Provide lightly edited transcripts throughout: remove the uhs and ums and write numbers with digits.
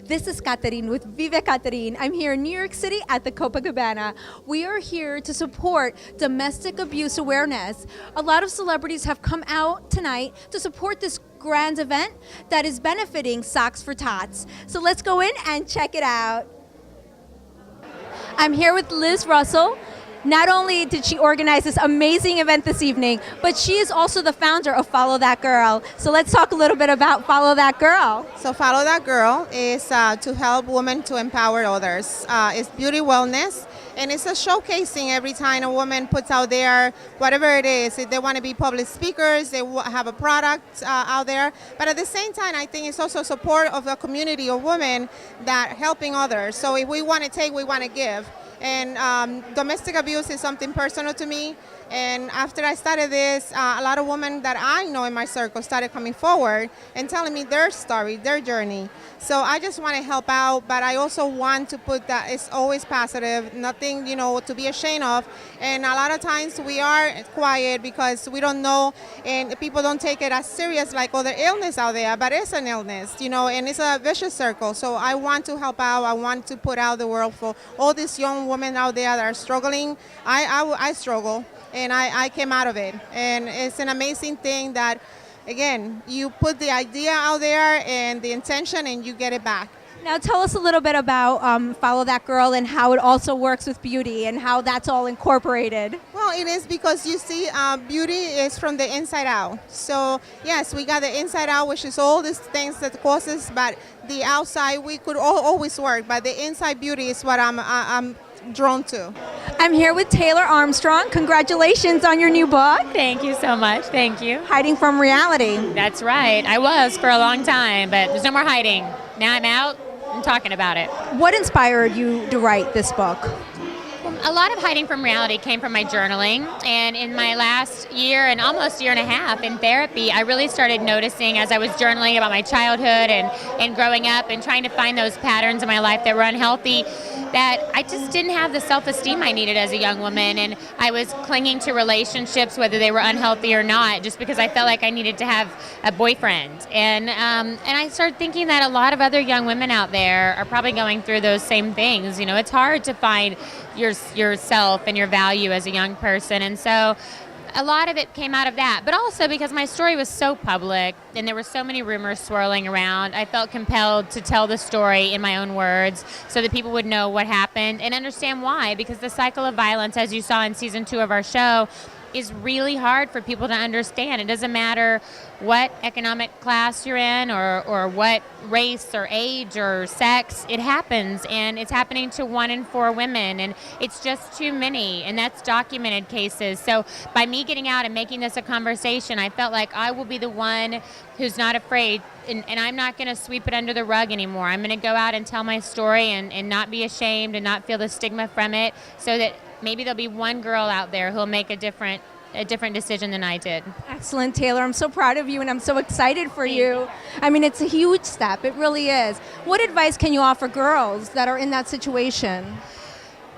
This is Catherine with Vive Catherine. I'm here in New York City at the Copacabana. We are here to support domestic abuse awareness. A lot of celebrities have come out tonight to support this grand event that is benefiting Socks for Tots. So let's go in and check it out. I'm here with Liz Russell. Not only did she organize this amazing event this evening, but she is also the founder of Follow That Girl. So let's talk a little bit about Follow That Girl. So Follow That Girl is to help women to empower others. It's beauty wellness, and it's a showcasing every time a woman puts out there whatever it is. If they want to be public speakers, they have a product out there. But at the same time, I think it's also support of a community of women that helping others. So if we want to take, we want to give. And domestic abuse is something personal to me. And after I started this, a lot of women that I know in my circle started coming forward and telling me their story, their journey. So I just want to help out, but I also want to put that it's always positive, nothing, to be ashamed of. And a lot of times we are quiet because we don't know, and people don't take it as serious like other illness out there, but it's an illness, and it's a vicious circle. So I want to help out. I want to put out the world for all these young women out there that are struggling. I struggle. And I came out of it. And it's an amazing thing that, again, you put the idea out there and the intention and you get it back. Now tell us a little bit about Follow That Girl and how it also works with beauty and how that's all incorporated. Well, it is because you see, beauty is from the inside out. So yes, we got the inside out, which is all these things that causes, but the outside we could always work. But the inside beauty is what I'm drawn to. I'm here with Taylor Armstrong. Congratulations on your new book, Thank you so much. Thank you. Hiding from Reality. That's right. I was for a long time, but there's no more hiding. Now I'm out and talking about it. What inspired you to write this book? A lot of hiding from reality came from my journaling, and in my last year and almost year and a half in therapy, I really started noticing as I was journaling about my childhood and growing up and trying to find those patterns in my life that were unhealthy, that I just didn't have the self-esteem I needed as a young woman, and I was clinging to relationships, whether they were unhealthy or not, just because I felt like I needed to have a boyfriend. And I started thinking that a lot of other young women out there are probably going through those same things. It's hard to find yourself and your value as a young person, and so a lot of it came out of that, but also because my story was so public and there were so many rumors swirling around, I felt compelled to tell the story in my own words so that people would know what happened and understand why, because the cycle of violence, as you saw in season 2 of our show, is really hard for people to understand. It doesn't matter what economic class you're in or what race or age or sex, it happens, and it's happening to 1 in 4 women, and it's just too many, and that's documented cases. So by me getting out and making this a conversation, I felt like I will be the one who's not afraid, and I'm not going to sweep it under the rug anymore. I'm going to go out and tell my story and not be ashamed and not feel the stigma from it, so that maybe there'll be one girl out there who'll make a different decision than I did. Excellent, Taylor. I'm so proud of you and I'm so excited for you. I mean, it's a huge step. It really is. What advice can you offer girls that are in that situation?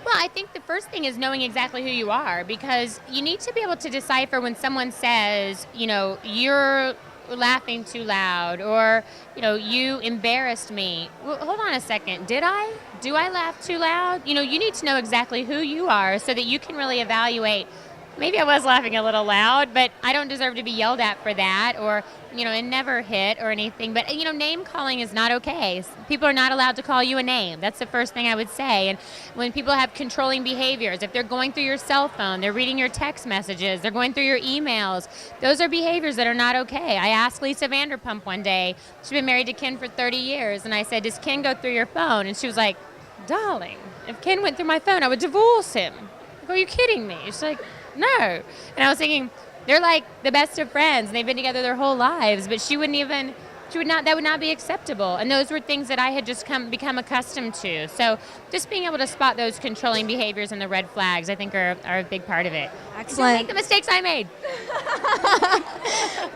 Well, I think the first thing is knowing exactly who you are, because you need to be able to decipher when someone says, you're laughing too loud, or, you embarrassed me. Well, hold on a second. Did I? Do I laugh too loud? You need to know exactly who you are so that you can really evaluate, maybe I was laughing a little loud, but I don't deserve to be yelled at for that, or, and never hit or anything. But, name calling is not okay. People are not allowed to call you a name. That's the first thing I would say. And when people have controlling behaviors, if they're going through your cell phone, they're reading your text messages, they're going through your emails, those are behaviors that are not okay. I asked Lisa Vanderpump one day, she's been married to Ken for 30 years, and I said, does Ken go through your phone? And she was like, darling, if Ken went through my phone, I would divorce him. I go, are you kidding me? She's like, no. And I was thinking, they're like the best of friends and they've been together their whole lives, but that would not be acceptable. And those were things that I had just become accustomed to. So just being able to spot those controlling behaviors and the red flags, I think are a big part of it. Excellent. Don't make the mistakes I made.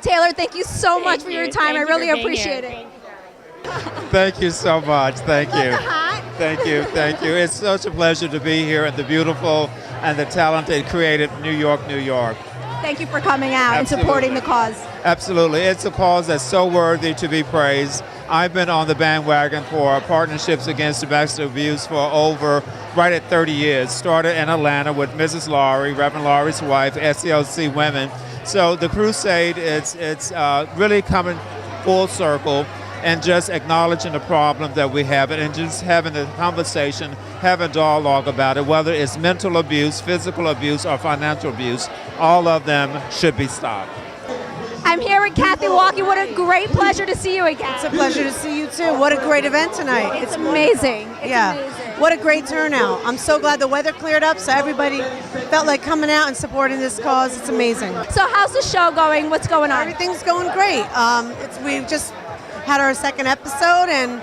Taylor, thank you so much for your time. I really appreciate it. Thank you so much. Thank you. Thank you. Thank you. It's such a pleasure to be here in the beautiful and the talented, creative New York, New York. Thank you for coming out and supporting the cause. Absolutely. It's a cause that's so worthy to be praised. I've been on the bandwagon for partnerships against domestic abuse for right at 30 years. Started in Atlanta with Mrs. Laurie, Reverend Laurie's wife, SCLC Women. So the crusade, it's really coming full circle and just acknowledging the problem that we have and just having a conversation, having dialogue about it, whether it's mental abuse, physical abuse, or financial abuse, all of them should be stopped. I'm here with Kathy Walkie. What a great pleasure to see you again. It's a pleasure to see you too. What a great event tonight. It's amazing. It's yeah. amazing. What a great turnout. I'm so glad the weather cleared up so everybody felt like coming out and supporting this cause. It's amazing. So how's the show going? What's going on? Everything's going great. We've just had our second episode and,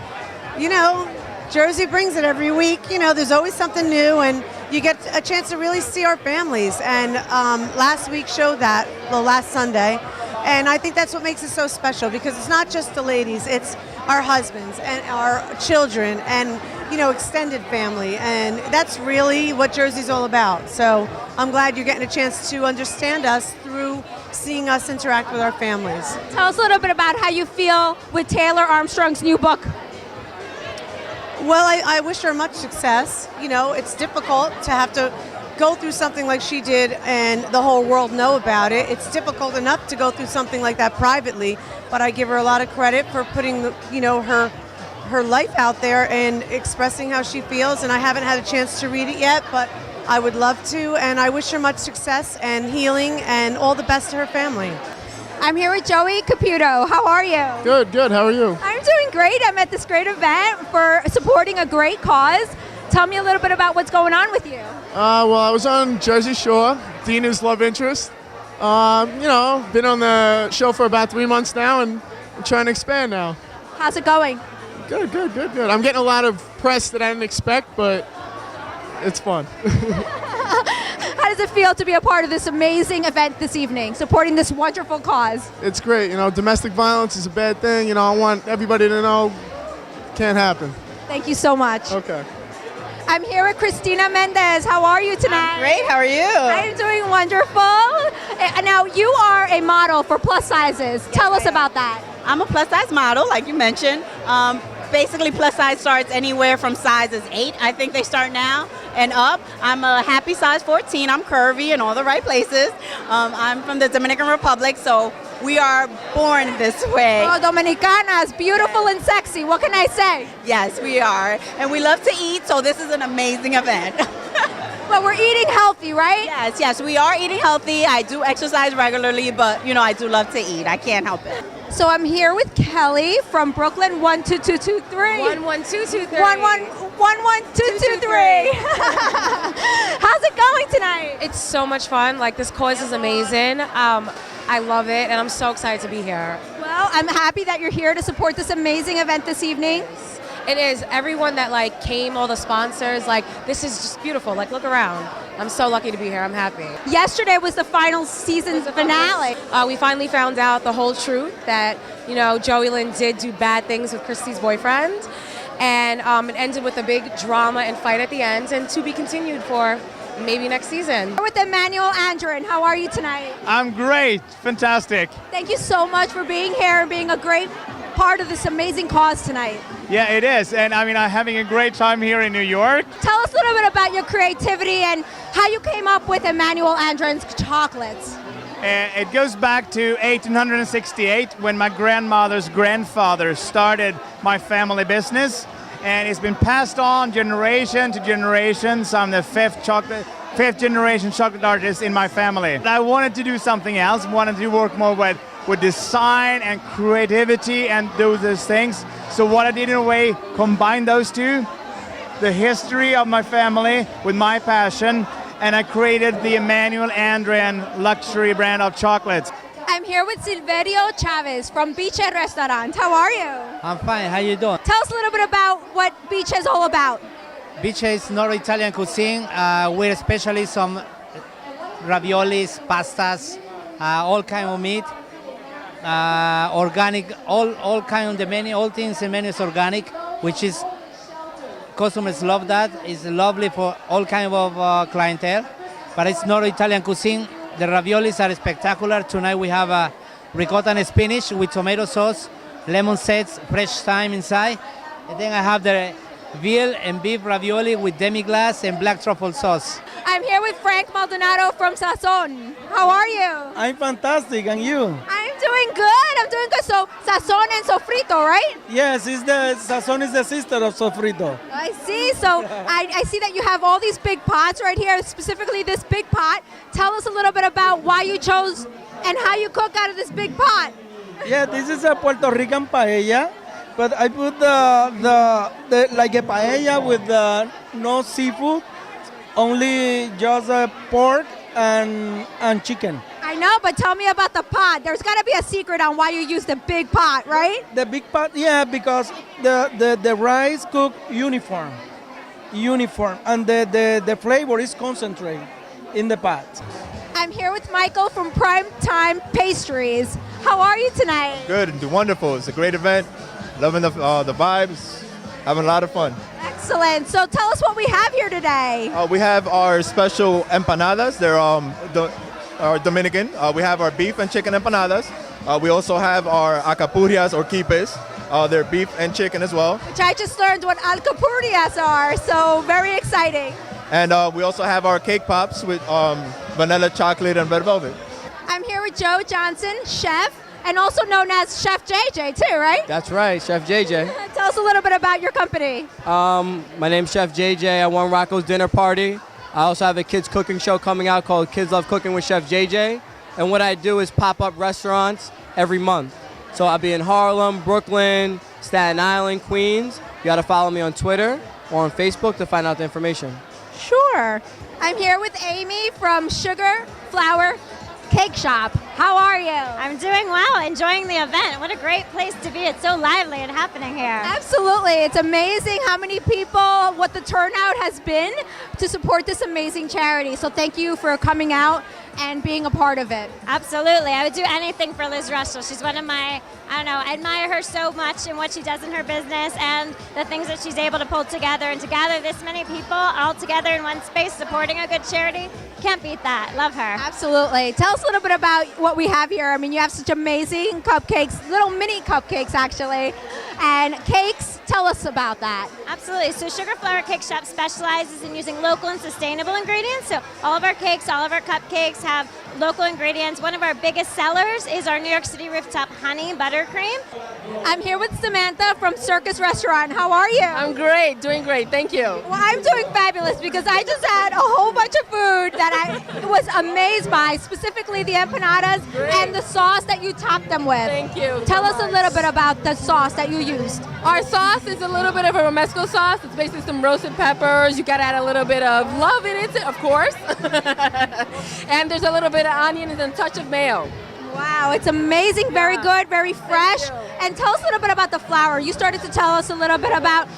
Jersey brings it every week. There's always something new and you get a chance to really see our families. And last week showed that, last Sunday. And I think that's what makes it so special because it's not just the ladies, it's our husbands and our children and, extended family. And that's really what Jersey's all about. So I'm glad you're getting a chance to understand us through seeing us interact with our families. Tell us a little bit about how you feel with Taylor Armstrong's new book. Well, I wish her much success. It's difficult to have to go through something like she did and the whole world know about it. It's difficult enough to go through something like that privately, but I give her a lot of credit for putting, her life out there and expressing how she feels. And I haven't had a chance to read it yet, but I would love to. And I wish her much success and healing and all the best to her family. I'm here with Joey Caputo. How are you? Good. How are you? I'm doing great. I'm at this great event for supporting a great cause. Tell me a little bit about what's going on with you. Well, I was on Jersey Shore, Dina's love interest. Been on the show for about 3 months now, and I'm trying to expand now. How's it going? Good. I'm getting a lot of press that I didn't expect, but it's fun. How does it feel to be a part of this amazing event this evening, supporting this wonderful cause? It's great. Domestic violence is a bad thing. I want everybody to know can't happen. Thank you so much. Okay. I'm here with Christina Mendez. How are you tonight? Great, how are you? I'm doing wonderful. Now, you are a model for plus sizes. Tell us about that. I'm a plus size model, like you mentioned. Basically, plus size starts anywhere from sizes 8, I think they start now, and up. I'm a happy size 14. I'm curvy in all the right places. I'm from the Dominican Republic, so we are born this way. Oh, Dominicanas, beautiful and sexy. What can I say? Yes, we are. And we love to eat, so this is an amazing event. But we're eating healthy, right? Yes, we are eating healthy. I do exercise regularly, but, I do love to eat. I can't help it. So I'm here with Kelly from Brooklyn 12223. 11223. 11223. How's it going tonight? It's so much fun. This cause is amazing. I love it, and I'm so excited to be here. Well, I'm happy that you're here to support this amazing event this evening. It is. Everyone that came, all the sponsors, this is just beautiful. Look around. I'm so lucky to be here. I'm happy. Yesterday was the final season finale. We finally found out the whole truth that, Joey Lynn did do bad things with Christy's boyfriend. And it ended with a big drama and fight at the end, and to be continued for maybe next season. We're with Emmanuel Andrin. How are you tonight? I'm great. Fantastic. Thank you so much for being here and being a great part of this amazing cause tonight. Yeah, it is. And I'm having a great time here in New York. Tell us a little bit about your creativity and how you came up with Emmanuel Andrin's chocolates. It goes back to 1868 when my grandmother's grandfather started my family business. And it's been passed on generation to generation. So I'm the fifth generation chocolate artist in my family. I wanted to do something else, wanted to work more with design and creativity and those things. So what I did in a way, combine those two, the history of my family with my passion, and I created the Emmanuel Andrin luxury brand of chocolates. I'm here with Silverio Chavez from Biche Restaurant. How are you? I'm fine. How you doing? Tell us a little bit about what Biche is all about. Biche is North Italian cuisine. We're especially some raviolis, pastas, all kind of meat, organic, all kind of the menu, all things in menu is organic, which is customers love that. It's lovely for all kind of clientele, but it's North Italian cuisine. The raviolis are spectacular. Tonight we have ricotta and spinach with tomato sauce lemon zest, fresh thyme inside. And then I have the veal and beef ravioli with demi-glace and black truffle sauce. I'm here with Frank Maldonado from Sazon. How are you? I'm fantastic, and you? I'm doing good. I'm doing good. So Sazon and Sofrito, right? Yes, Sazon is the sister of Sofrito. I see. So I see that you have all these big pots right here, specifically this big pot. Tell us a little bit about why you chose and how you cook out of this big pot. Yeah, this is a Puerto Rican paella, but I put the like a paella with no seafood, only just pork and chicken. I know, but tell me about the pot. There's got to be a secret on why you use the big pot, right? The big pot, yeah, because the rice cook uniform, and the flavor is concentrated in the pot. I'm here with Michael from Prime Time Pastries. How are you tonight? Good, wonderful. It's a great event. Loving the vibes, having a lot of fun. Excellent. So tell us what we have here today. We have our special empanadas. They're are Dominican. We have our beef and chicken empanadas. We also have our acapurias or quipes. They're beef and chicken as well. Which I just learned what alcapurrias are, so very exciting. And we also have our cake pops with vanilla chocolate and red velvet. I'm here with Joe Johnson, chef, and also known as Chef JJ too, right? That's right, Chef JJ. Tell us a little bit about your company. My name's Chef JJ. I won Rocco's Dinner Party. I also have a kids cooking show coming out called Kids Love Cooking with Chef JJ. And what I do is pop up restaurants every month. So I'll be in Harlem, Brooklyn, Staten Island, Queens. You gotta follow me on Twitter or on Facebook to find out the information. Sure. I'm here with Amy from Sugar Flour Cake Shop. How are you? I'm doing well, enjoying the event. What a great place to be. It's so lively and happening here. Absolutely. It's amazing how many people, what the turnout has been to support this amazing charity. So thank you for coming out and being a part of it. Absolutely. I would do anything for Liz Russell. She's one of my, I admire her so much in what she does in her business and the things that she's able to pull together. And to gather this many people all together in one space supporting a good charity, can't beat that. Love her. Absolutely. Tell us a little bit about what we have here. I mean, you have such amazing cupcakes, little mini cupcakes actually, and cakes. Tell us about that. Absolutely. So Sugar Flour Cake Shop specializes in using local and sustainable ingredients. So all of our cakes, all of our cupcakes have local ingredients. One of our biggest sellers is our New York City Rooftop Honey Buttercream. I'm here with Samantha from Circus Restaurant. How are you? I'm great, doing great. Thank you. Well, I'm doing fabulous because I just had a whole bunch of food that I was amazed by, specifically the empanadas and the sauce that you topped them with. Thank you. Tell us a little bit about the sauce that you used. Our sauce is a little bit of a romesco sauce. It's basically some roasted peppers. You gotta add a little bit of love in it, of course. And there's a little bit of onions and a touch of mayo. Wow, it's amazing, very good, very fresh. And tell us a little bit about the flour. You started to tell us a little bit about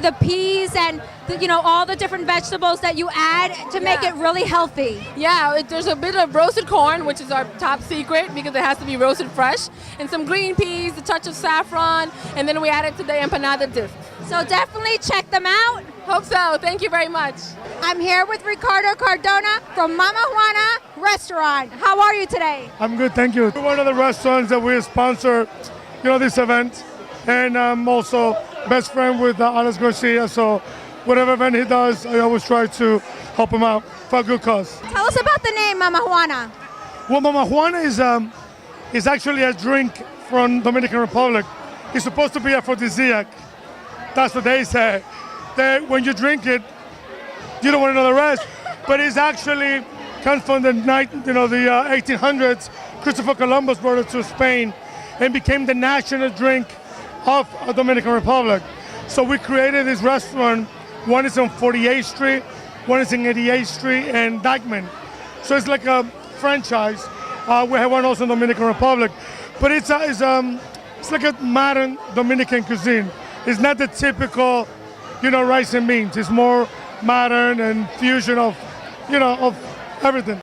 the peas and all the different vegetables that you add to make it really healthy. Yeah, there's a bit of roasted corn, which is our top secret because it has to be roasted fresh, and some green peas, a touch of saffron, and then we add it to the empanada disc. So definitely check them out. Hope so. Thank you very much. I'm here with Ricardo Cardona from Mama Juana Restaurant. How are you today? I'm good, thank you. We're one of the restaurants that we sponsor, this event, and I'm also best friend with Alex Garcia. So whatever event he does, I always try to help him out for a good cause. Tell us about the name Mama Juana. Well, Mama Juana is actually a drink from Dominican Republic. It's supposed to be aphrodisiac. That's what they say. That when you drink it, you don't want to know the rest. But it's actually comes from the 1800s. Christopher Columbus brought it to Spain and became the national drink of the Dominican Republic. So we created this restaurant. One is on 48th Street, one is in 88th Street and Dyckman. So it's like a franchise. We have one also in Dominican Republic. But it's like a modern Dominican cuisine. It's not the typical, rice and beans. It's more modern and fusion of everything.